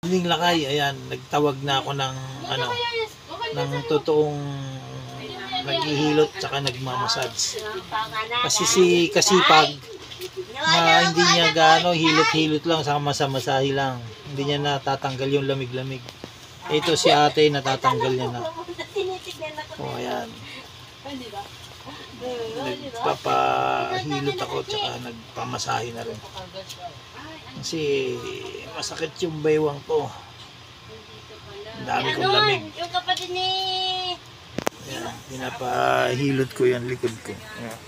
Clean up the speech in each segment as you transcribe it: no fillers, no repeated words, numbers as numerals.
Hindi lakay, ayan, nagtawag na ako ng ano, ng totoong naghihilot tsaka nagmamassage. Kasi si Kasipag na hindi niya gaano hilot-hilot lang sa masa-masahi lang. Hindi niya natatanggal yung lamig-lamig. Ito si ate natatanggal niya na. Oh, ayan. Nagpapahilot ako tsaka nagpamasahe na rin. Kasi masakit yung baywang ko. Ang dami kong lamig. Yung kapatid ni... Ayan, pinapahilot ko yung likod ko. Ayan.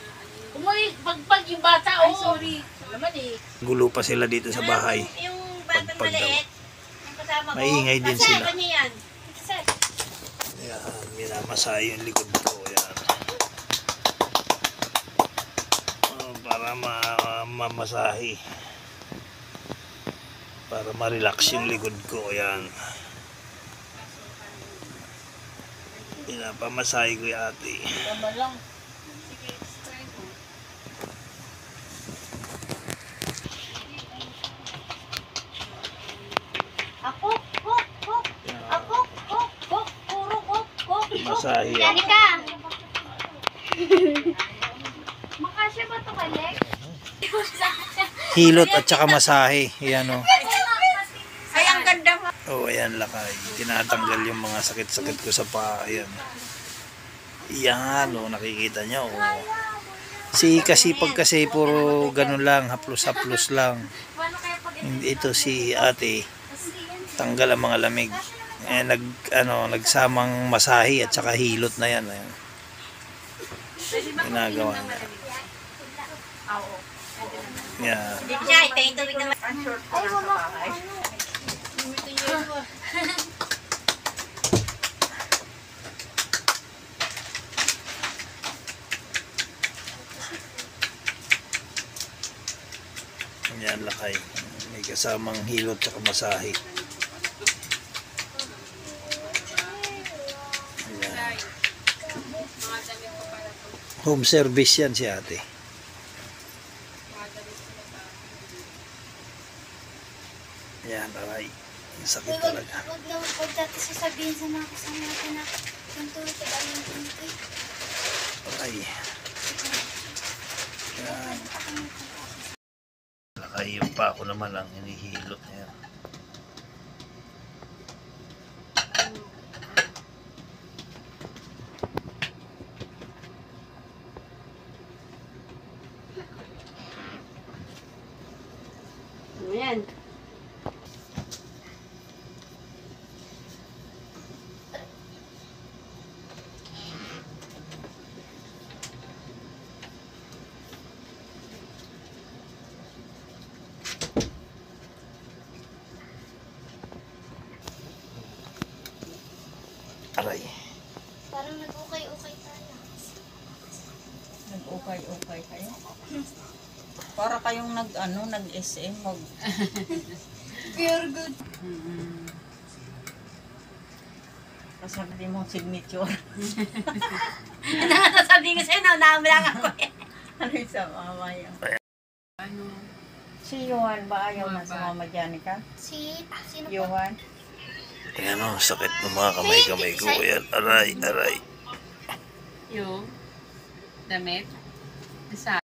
Umuwi, pagpag yung bata, oh. Ay, sorry. Naman eh. Gulo pa sila dito sa bahay. Yung batang maliit, yung kasama ko. Maingay din sila. Kanya yan. Ayan, minamasahe yung likod ko. Ayan. Oh, para mamasahe. Para ma-relax yung likod ko. Ayan. Pinapamasahe ko yung ate. Tama lang. Masahe. Yani ka! Makasya ba ito kalek? Hilot at saka masahe. Ayan o. Ay, ang ganda mo. Oh, ayan lakay. Tinatanggal yung mga sakit-sakit ko sa paa. Ayan. Ayan o, nakikita nyo. Oh. Si Kasipag kasi puro ganun lang, haplos-haplos lang. Ito si ate, tanggal ang mga lamig. Eh, nagsamang masahi at saka hilot na yan. Ayan. Ginagawa niya. Yeah. Yan lakay. May kasamang hilot at masahe. Home service yan si ate. Yan, aray. Sakit talaga. Huwag na huwag dati sasabihin sa mga kasama natin na ganito, tagalin ganito. Aray. Yan. Lakay yung pa ako naman ang hinihilot niya. Ayan. Aray. Parang nag-ukay-ukay tayo. Nag-ukay-ukay kayo? Para kayong nag-SM, Pure good. Kasabi mo signature. Ano nga sasabihin ko sa'yo, nauna lang ako eh. Ano yung sa mama yan? Si Johan ba ayaw na sa mama Janica? Sino po? Johan? Ayan o, sakit ng mga kamay-kamay ko. Ayan, aray, aray. Yung damit. Isa.